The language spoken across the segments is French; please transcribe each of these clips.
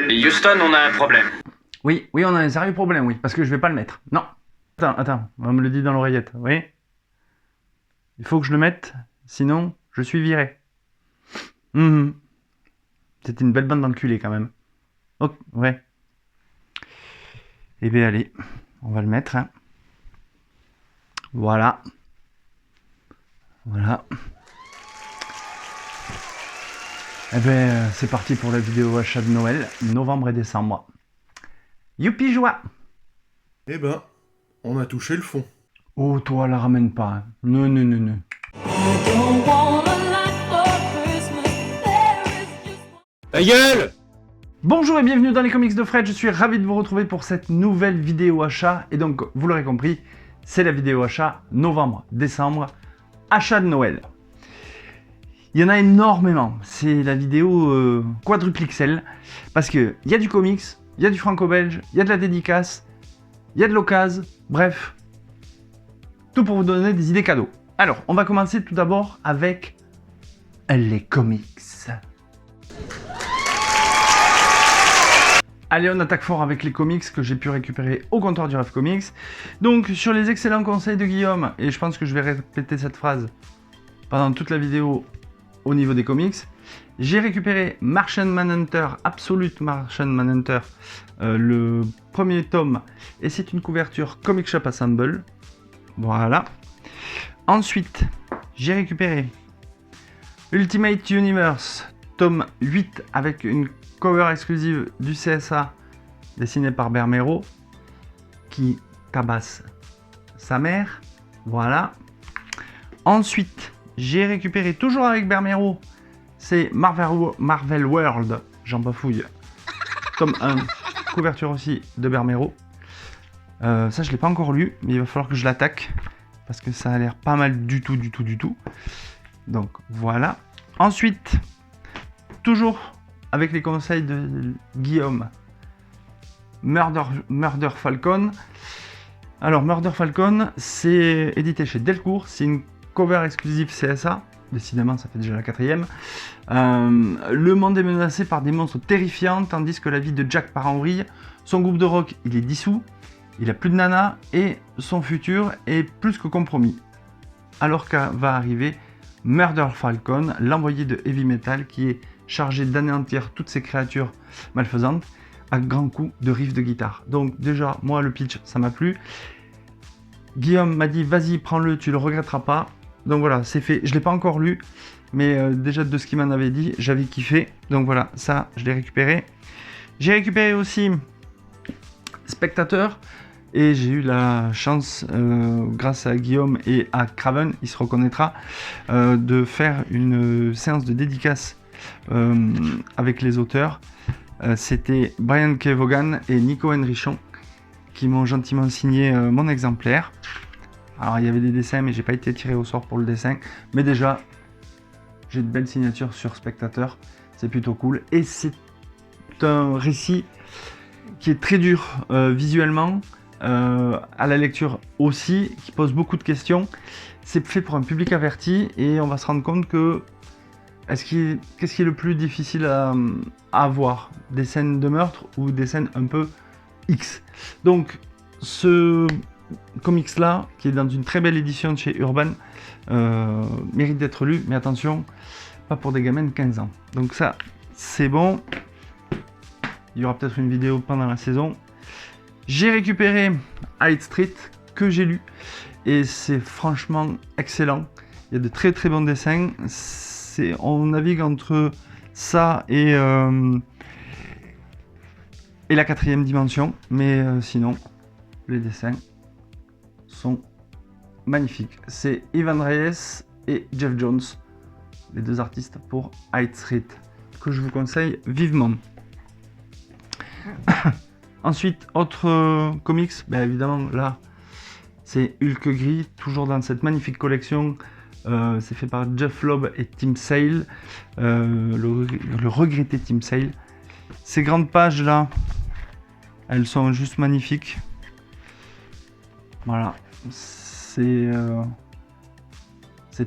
Houston, on a un problème. Oui, on a un sérieux problème, oui, parce que je vais pas le mettre. Non. Attends, on me le dit dans l'oreillette, oui. Il faut que je le mette, sinon je suis viré. C'était une belle bande d'enculés quand même. Ok, ouais. Eh bien allez, on va le mettre. Hein. Voilà. Eh bien, c'est parti pour la vidéo achat de Noël, novembre et décembre. Youpi joie! Eh ben, on a touché le fond. Oh, toi, la ramène pas. Hein. Non. Ta gueule! Bonjour et bienvenue dans les comics de Fred, je suis ravi de vous retrouver pour cette nouvelle vidéo achat. Et donc, vous l'aurez compris, c'est la vidéo achat novembre-décembre, achat de Noël. Il y en a énormément, c'est la vidéo quadruplexel, parce qu'il y a du comics, il y a du franco-belge, il y a de la dédicace, il y a de l'occasion, bref, tout pour vous donner des idées cadeaux. Alors, on va commencer tout d'abord avec les comics. Allez, on attaque fort avec les comics que j'ai pu récupérer au comptoir du Rêve Comics. Donc, sur les excellents conseils de Guillaume, et je pense que je vais répéter cette phrase pendant toute la vidéo au niveau des comics, j'ai récupéré Martian Manhunter, Absolute Martian Manhunter, le premier tome, et c'est une couverture Comic Shop Assemble. Voilà. Ensuite, j'ai récupéré Ultimate Universe, tome 8, avec une cover exclusive du CSA, dessinée par Bermero, qui tabasse sa mère. Voilà. Ensuite, j'ai récupéré, toujours avec Bermero, c'est Marvel World, j'en bafouille, tome 1, couverture aussi de Bermero. Ça, je ne l'ai pas encore lu, mais il va falloir que je l'attaque, parce que ça a l'air pas mal du tout. Donc, voilà. Ensuite, toujours avec les conseils de Guillaume, Murder Falcon. Alors, Murder Falcon, c'est édité chez Delcourt, c'est une cover exclusive CSA, décidément ça fait déjà la 4e. Le monde est menacé par des monstres terrifiants, tandis que la vie de Jack part en vrille. Son groupe de rock, il est dissous, il a plus de nana, et son futur est plus que compromis. Alors que va arriver Murder Falcon, l'envoyé de Heavy Metal, qui est chargé d'anéantir toutes ces créatures malfaisantes à grands coups de riffs de guitare. Donc déjà, moi le pitch, ça m'a plu. Guillaume m'a dit, vas-y, prends-le, tu le regretteras pas. Donc voilà, c'est fait. Je ne l'ai pas encore lu, mais déjà de ce qu'il m'en avait dit, j'avais kiffé. Donc voilà, ça, je l'ai récupéré. J'ai récupéré aussi Spectateur, et j'ai eu la chance, grâce à Guillaume et à Craven, il se reconnaîtra, de faire une séance de dédicace avec les auteurs. C'était Brian K. Vaughan et Nico Henrichon qui m'ont gentiment signé mon exemplaire. Alors il y avait des dessins, mais j'ai pas été tiré au sort pour le dessin. Mais déjà, j'ai de belles signatures sur Spectateur, c'est plutôt cool. Et c'est un récit qui est très dur visuellement, à la lecture aussi, qui pose beaucoup de questions. C'est fait pour un public averti, et on va se rendre compte que qu'est-ce qui est le plus difficile à avoir, des scènes de meurtre ou des scènes un peu X. Donc ce comics là, qui est dans une très belle édition de chez Urban, mérite d'être lu, mais attention, pas pour des gamins de 15 ans. Donc ça, c'est bon. Il y aura peut-être une vidéo pendant la saison. J'ai récupéré Hyde Street, que j'ai lu, et c'est franchement excellent. Il y a de très bons dessins. On navigue entre ça et la 4e dimension, mais sinon, les dessins sont magnifiques. C'est Ivan Reyes et Jeff Jones, les deux artistes pour Hyde Street, que je vous conseille vivement. Ensuite, autre comics, évidemment là, c'est Hulk Gris, toujours dans cette magnifique collection. C'est fait par Jeff Loeb et Tim Sale, le regretté Tim Sale. Ces grandes pages là, elles sont juste magnifiques. Voilà, c'est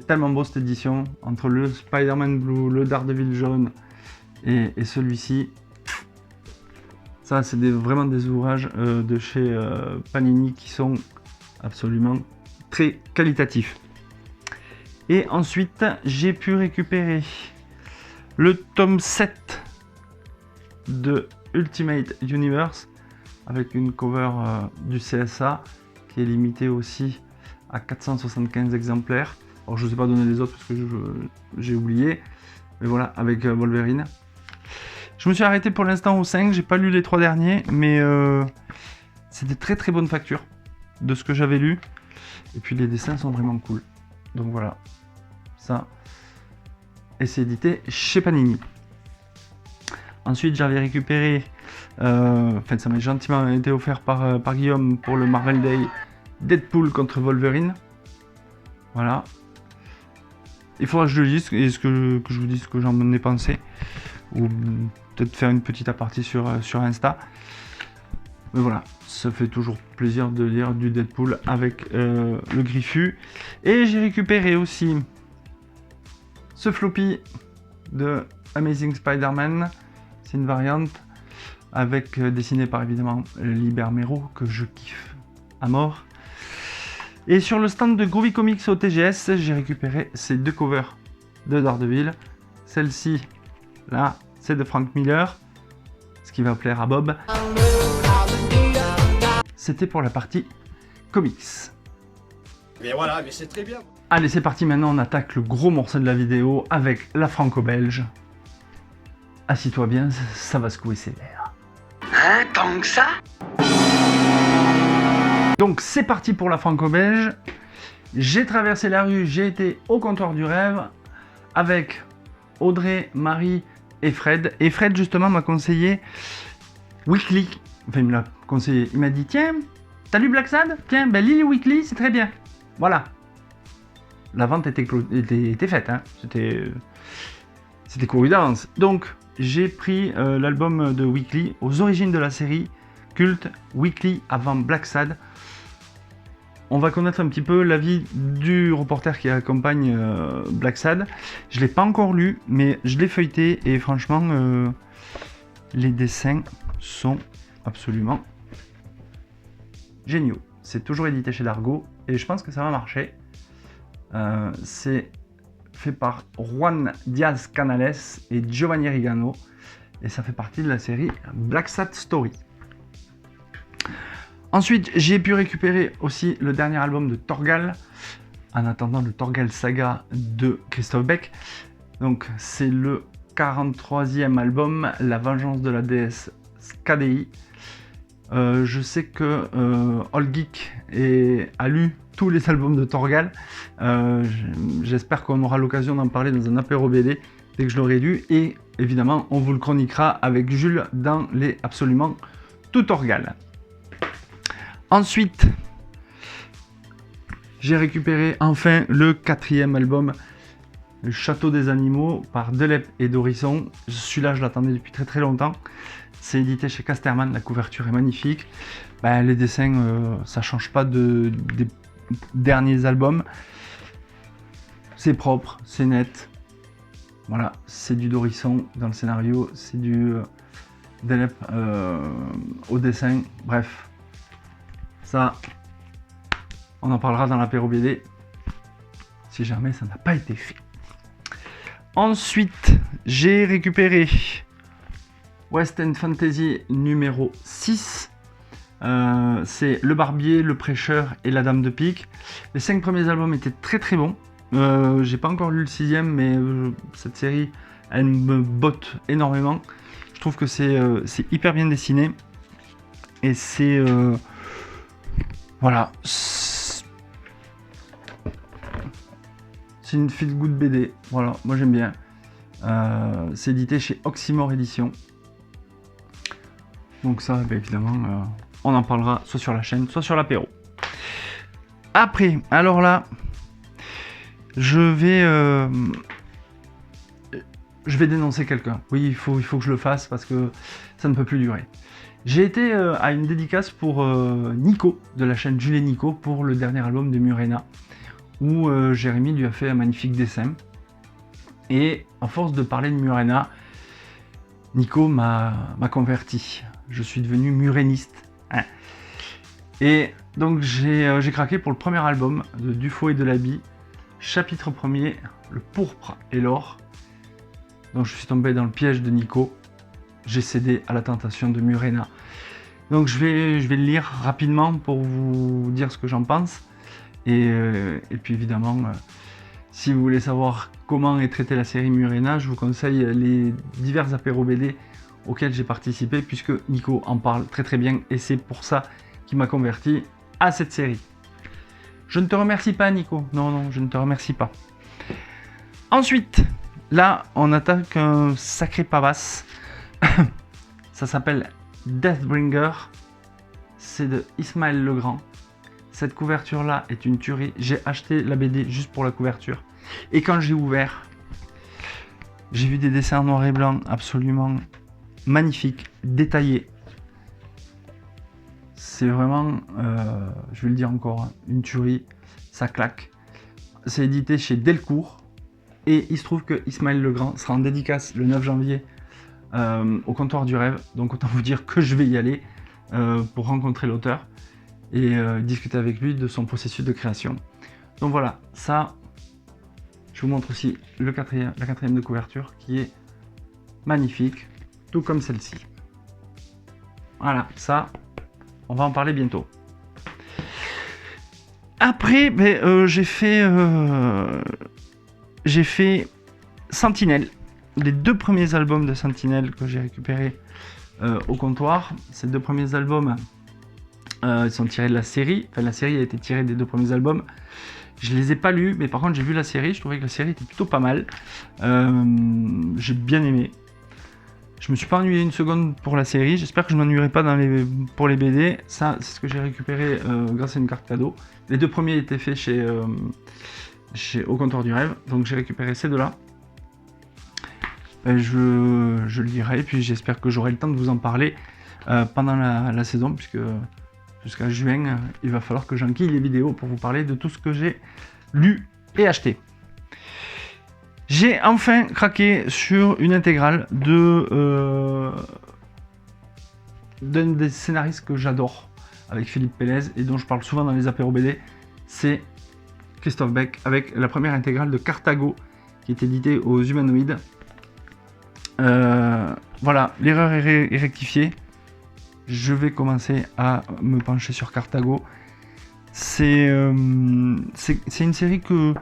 tellement beau cette édition, entre le Spider-Man Blue, le Daredevil jaune et celui-ci. Ça, c'est vraiment des ouvrages de chez Panini qui sont absolument très qualitatifs. Et ensuite, j'ai pu récupérer le tome 7 de Ultimate Universe avec une cover du CSA qui est limitée aussi à 475 exemplaires. Alors, je ne vous ai pas donné les autres parce que j'ai oublié. Mais voilà, avec Wolverine. Je me suis arrêté pour l'instant au 5, j'ai pas lu les 3 derniers, mais c'est des très très bonnes factures de ce que j'avais lu. Et puis les dessins sont vraiment cool. Donc voilà, ça. Et c'est édité chez Panini. Ensuite j'avais récupéré, enfin ça m'a gentiment été offert par Guillaume pour le Marvel Day Deadpool contre Wolverine. Voilà. Il faudra que je le lise et que je vous dise ce que j'en ai pensé. Ou peut-être faire une petite apartie sur Insta. Mais voilà, ça fait toujours plaisir de lire du Deadpool avec le Griffu. Et j'ai récupéré aussi ce floppy de Amazing Spider-Man. C'est une variante avec dessiné par évidemment Liber Mero que je kiffe à mort. Et sur le stand de Groovy Comics au TGS, j'ai récupéré ces 2 covers de Daredevil. Celle-ci, là, c'est de Frank Miller, ce qui va plaire à Bob. C'était pour la partie comics. Mais voilà, mais c'est très bien. Allez, c'est parti, maintenant on attaque le gros morceau de la vidéo avec la franco-belge. Assis-toi bien, ça va secouer ses nerfs. Hein, tant que ça? Donc c'est parti pour la franco-belge. J'ai traversé la rue, j'ai été au comptoir du rêve avec Audrey, Marie et Fred. Et Fred justement m'a conseillé Weekly. Enfin il me l'a conseillé. Il m'a dit tiens, t'as lu Black Sad? Tiens, ben lis Weekly, c'est très bien. Voilà. La vente était faite, hein. C'était couru d'avance. Donc j'ai pris l'album de Weekly aux origines de la série culte Weekly avant Black Sad. On va connaître un petit peu l'avis du reporter qui accompagne Black Sad. Je ne l'ai pas encore lu, mais je l'ai feuilleté et franchement, les dessins sont absolument géniaux. C'est toujours édité chez Dargo et je pense que ça va marcher. C'est fait par Juan Diaz Canales et Giovanni Rigano et ça fait partie de la série Black Sad Story. Ensuite, j'ai pu récupérer aussi le dernier album de Torgal, en attendant le Torgal Saga de Christophe Beck. Donc, c'est le 43e album, La Vengeance de la déesse KDI. Je sais que All Geek a lu tous les albums de Torgal. J'espère qu'on aura l'occasion d'en parler dans un apéro BD dès que je l'aurai lu. Et évidemment, on vous le chroniquera avec Jules dans les Absolument Tout Torgal. Ensuite, j'ai récupéré enfin le 4e album, Le Château des Animaux, par Delep et Dorisson. Celui-là, je l'attendais depuis très très longtemps. C'est édité chez Casterman, la couverture est magnifique. Ben, les dessins, ça change pas des derniers albums. C'est propre, c'est net. Voilà, c'est du Dorisson dans le scénario, c'est du Delep au dessin. Bref. Ça, on en parlera dans l'apéro BD, si jamais ça n'a pas été fait. Ensuite, j'ai récupéré West End Fantasy numéro 6. C'est Le Barbier, Le Prêcheur et La Dame de Pique. Les 5 premiers albums étaient très très bons. J'ai pas encore lu le 6e, mais cette série, elle me botte énormément. Je trouve que c'est hyper bien dessiné. Et c'est... voilà, c'est une feel good BD, voilà, moi j'aime bien. C'est édité chez Oxymore Édition. Donc ça, bah, évidemment, on en parlera soit sur la chaîne, soit sur l'apéro. Après, alors là, je vais dénoncer quelqu'un. Oui, il faut que je le fasse parce que ça ne peut plus durer. J'ai été à une dédicace pour Nico, de la chaîne Jules et Nico, pour le dernier album de Murena, où Jérémy lui a fait un magnifique dessin. Et à force de parler de Murena, Nico m'a converti. je suis devenu muréniste. Hein. Et donc j'ai craqué pour le premier album de Dufaux et Delaby, chapitre 1er, le pourpre et l'or. Donc je suis tombé dans le piège de Nico, j'ai cédé à la tentation de Murena. Donc je vais le lire rapidement pour vous dire ce que j'en pense. Et puis évidemment, si vous voulez savoir comment est traitée la série Murena, je vous conseille les divers apéros BD auxquels j'ai participé, puisque Nico en parle très très bien, et c'est pour ça qu'il m'a converti à cette série. Je ne te remercie pas, Nico. Non, je ne te remercie pas. Ensuite, là, on attaque un sacré pavasse. Ça s'appelle Deathbringer. C'est de Ismaël Legrand. Cette couverture-là est une tuerie. J'ai acheté la BD juste pour la couverture. Et quand j'ai ouvert, j'ai vu des dessins en noir et blanc absolument magnifiques, détaillés. C'est vraiment, je vais le dire encore, une tuerie. Ça claque. C'est édité chez Delcourt. Et il se trouve que Ismaël Legrand sera en dédicace le 9 janvier au Comptoir du Rêve. Donc autant vous dire que je vais y aller pour rencontrer l'auteur et discuter avec lui de son processus de création. Donc voilà, ça, je vous montre aussi la quatrième de couverture qui est magnifique, tout comme celle-ci. Voilà, ça, on va en parler bientôt. Après, j'ai fait Sentinelle, les 2 premiers albums de Sentinelle que j'ai récupérés au comptoir. Ces 2 premiers albums, ils sont tirés de la série. Enfin, la série a été tirée des 2 premiers albums. Je les ai pas lus, mais par contre j'ai vu la série. Je trouvais que la série était plutôt pas mal. J'ai bien aimé. Je me suis pas ennuyé une seconde pour la série. J'espère que je m'ennuierai pas pour les BD. Ça, c'est ce que j'ai récupéré grâce à une carte cadeau. Les 2 premiers étaient faits au Comptoir du Rêve. Donc j'ai récupéré ces 2-là. Je le lirai, puis j'espère que j'aurai le temps de vous en parler pendant la saison, puisque jusqu'à juin, il va falloir que j'enquille les vidéos pour vous parler de tout ce que j'ai lu et acheté. J'ai enfin craqué sur une intégrale d'un des scénaristes que j'adore, avec Philippe Pélez, et dont je parle souvent dans les apéros BD, c'est Christophe Beck, avec la première intégrale de Carthago, qui est éditée aux Humanoïdes. Voilà, l'erreur est rectifiée. Je vais commencer à me pencher sur Carthago. C'est une série que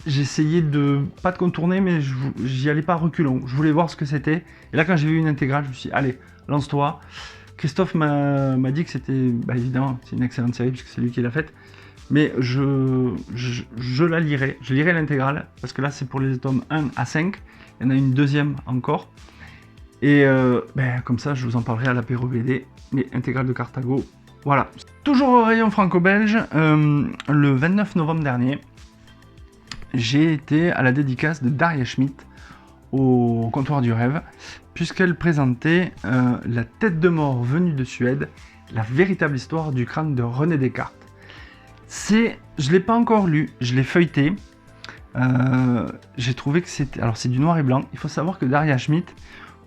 j'essayais de pas de contourner, mais j'y allais pas à reculons. Je voulais voir ce que c'était. Et là, quand j'ai vu une intégrale, je me suis dit, allez, lance-toi. Christophe m'a dit que c'était, évidemment, c'est une excellente série puisque c'est lui qui l'a faite. Mais je la lirai. Je lirai l'intégrale parce que là, c'est pour les tomes 1 à 5. Il y en a une deuxième encore. Et comme ça, je vous en parlerai à l'apéro BD, mais intégrale de Carthago. Voilà. Toujours au rayon franco-belge, le 29 novembre dernier, j'ai été à la dédicace de Daria Schmidt au Comptoir du Rêve, puisqu'elle présentait La tête de mort venue de Suède, la véritable histoire du crâne de René Descartes. Je ne l'ai pas encore lu, je l'ai feuilleté. J'ai trouvé que c'était... Alors c'est du noir et blanc. Il faut savoir que Daria Schmidt,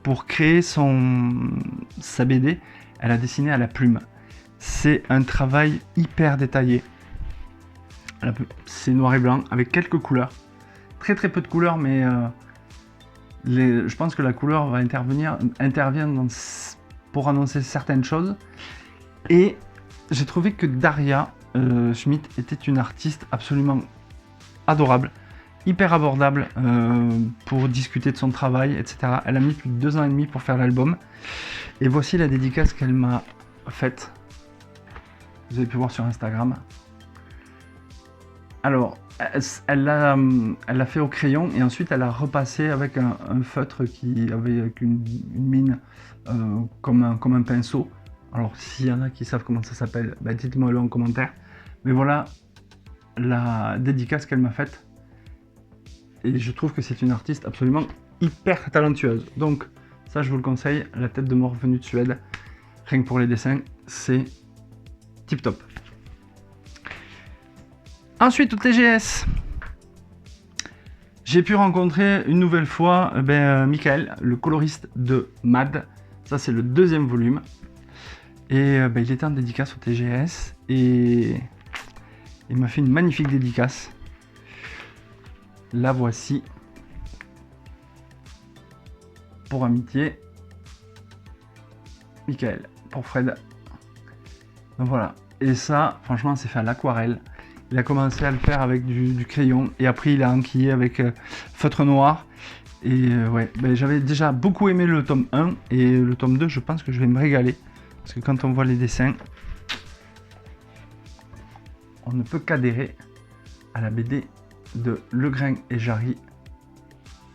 pour créer sa BD, elle a dessiné à la plume. C'est un travail hyper détaillé. C'est noir et blanc avec quelques couleurs. Très très peu de couleurs, mais je pense que la couleur va intervient pour annoncer certaines choses. Et j'ai trouvé que Daria Schmidt était une artiste absolument adorable, hyper abordable pour discuter de son travail, etc. Elle a mis plus de 2 ans et demi pour faire l'album. Et voici la dédicace qu'elle m'a faite. Vous avez pu voir sur Instagram. Alors, elle l'a fait au crayon et ensuite elle a repassé avec un feutre qui avait avec une mine comme un pinceau. Alors, s'il y en a qui savent comment ça s'appelle, dites-moi le en commentaire. Mais voilà la dédicace qu'elle m'a faite. Et je trouve que c'est une artiste absolument hyper talentueuse. Donc, ça, je vous le conseille. La tête de mort venue de Suède. Rien que pour les dessins, c'est tip top. Ensuite, au TGS, j'ai pu rencontrer une nouvelle fois Michael, le coloriste de Mad. Ça, c'est le deuxième volume. Et il était en dédicace au TGS. Et il m'a fait une magnifique dédicace. La voici. Pour amitié. Michael. Pour Fred. Donc voilà. Et ça, franchement, c'est fait à l'aquarelle. Il a commencé à le faire avec du crayon. Et après, il a enquillé avec feutre noir. Et ouais, j'avais déjà beaucoup aimé le tome 1. Et le tome 2, je pense que je vais me régaler. Parce que quand on voit les dessins, on ne peut qu'adhérer à la BD de Legrain et Jarry.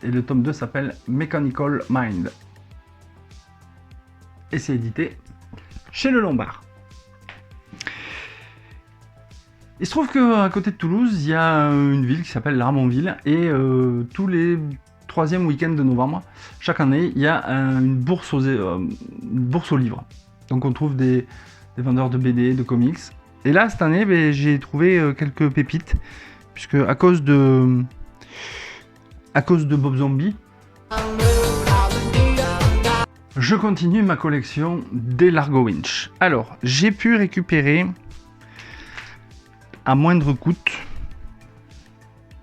Et le tome 2 s'appelle Mechanical Mind. Et c'est édité chez Le Lombard. Il se trouve qu'à côté de Toulouse, il y a une ville qui s'appelle Larmontville. Et tous les 3e week-end de novembre, chaque année, il y a une bourse aux livres. Donc on trouve des vendeurs de BD, de comics. Et là, cette année, j'ai trouvé quelques pépites. Puisque à cause de Bob Zombie, je continue ma collection des Largo Winch. Alors, j'ai pu récupérer à moindre coût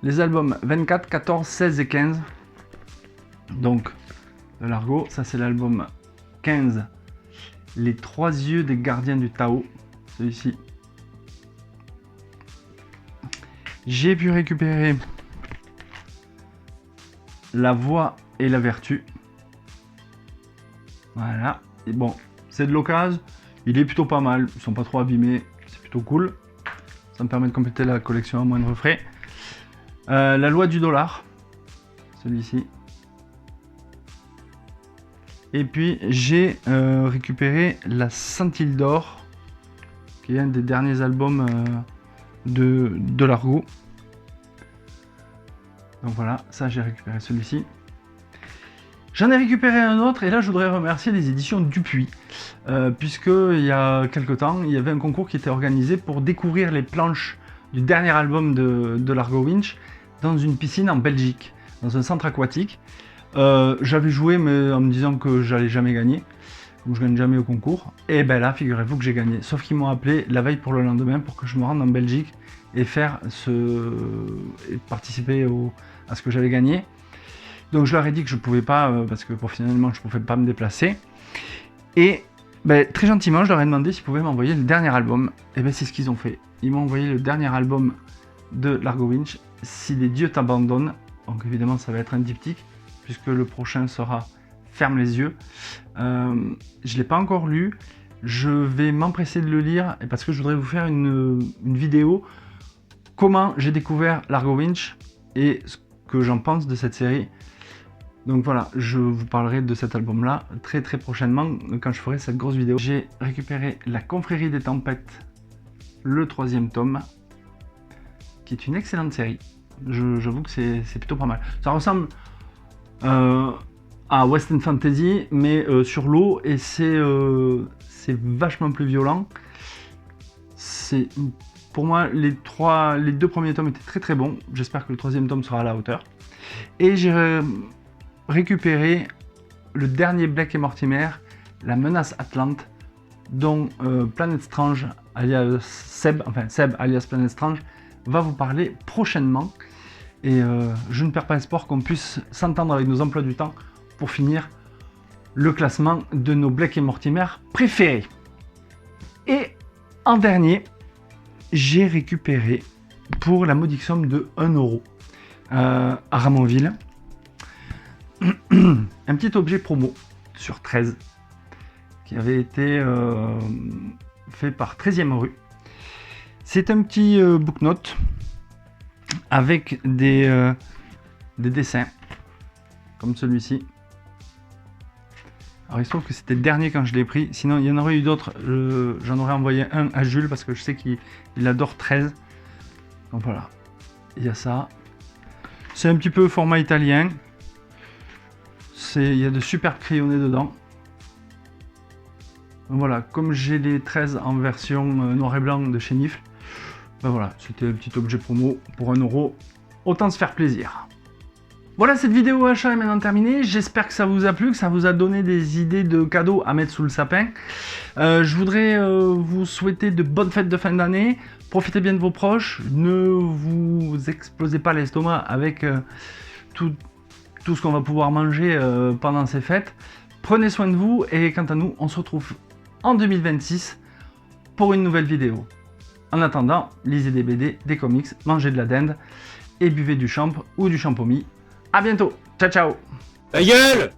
les albums 24, 14, 16 et 15. Donc, de Largo, ça c'est l'album 15. Les 3 yeux des gardiens du Tao, celui-ci. J'ai pu récupérer La voix et la vertu. Voilà. Et bon, c'est de l'occasion. Il est plutôt pas mal. Ils sont pas trop abîmés. C'est plutôt cool. Ça me permet de compléter la collection à moindre frais. La loi du dollar. Celui-ci. Et puis j'ai récupéré La Scintille d'or, qui est un des derniers albums de Largo. Donc voilà, ça j'ai récupéré celui-ci. J'en ai récupéré un autre, et là je voudrais remercier les éditions Dupuis, puisque il y a quelque temps, il y avait un concours qui était organisé pour découvrir les planches du dernier album de Largo Winch dans une piscine en Belgique, dans un centre aquatique. J'avais joué, mais en me disant que j'allais jamais gagner, donc je gagne jamais au concours. Et ben là, figurez-vous que j'ai gagné. Sauf qu'ils m'ont appelé la veille pour le lendemain pour que je me rende en Belgique et participer à ce que j'avais gagné. Donc je leur ai dit que je pouvais pas, parce que finalement je pouvais pas me déplacer. Et très gentiment, je leur ai demandé s'ils pouvaient m'envoyer le dernier album. Et c'est ce qu'ils ont fait. Ils m'ont envoyé le dernier album de Largo Winch, Si les dieux t'abandonnent. Donc évidemment, ça va être un diptyque, puisque le prochain sera Ferme les yeux. Je ne l'ai pas encore lu. Je vais m'empresser de le lire, parce que je voudrais vous faire une vidéo comment j'ai découvert Largo Winch et ce que j'en pense de cette série. Donc voilà, je vous parlerai de cet album-là très très prochainement, quand je ferai cette grosse vidéo. J'ai récupéré La Confrérie des Tempêtes, le 3e tome, qui est une excellente série. J'avoue que c'est plutôt pas mal. Ça ressemble à Western Fantasy, mais sur l'eau, et c'est vachement plus violent. Pour moi, les 2 premiers tomes étaient très très bons. J'espère que le 3e tome sera à la hauteur. Et j'ai récupéré le dernier Blake et Mortimer, La Menace Atlante, dont Planet Strange, alias Seb alias Planet Strange, va vous parler prochainement. Et je ne perds pas espoir qu'on puisse s'entendre avec nos emplois du temps pour finir le classement de nos Blake et Mortimer préférés. Et en dernier, j'ai récupéré pour la modique somme de 1 € à Ramonville un petit objet promo sur 13 qui avait été fait par 13e rue. C'est un petit book note avec des dessins comme celui-ci. Alors il se trouve que c'était le dernier quand je l'ai pris, sinon il y en aurait eu d'autres. J'en aurais envoyé un à Jules parce que je sais qu'il adore 13. Donc voilà, il y a ça. C'est un petit peu format italien. Il y a de superbes crayonnés dedans. Donc voilà, comme j'ai les 13 en version noir et blanc de chez Nifl, voilà, c'était un petit objet promo pour 1 €. Autant se faire plaisir. Voilà, cette vidéo achat est maintenant terminée. J'espère que ça vous a plu, que ça vous a donné des idées de cadeaux à mettre sous le sapin. Je voudrais vous souhaiter de bonnes fêtes de fin d'année. Profitez bien de vos proches. Ne vous explosez pas l'estomac avec tout ce qu'on va pouvoir manger pendant ces fêtes. Prenez soin de vous et quant à nous, on se retrouve en 2026 pour une nouvelle vidéo. En attendant, lisez des BD, des comics, mangez de la dinde et buvez du champ ou du champomis. A bientôt, ciao ciao. Ta gueule!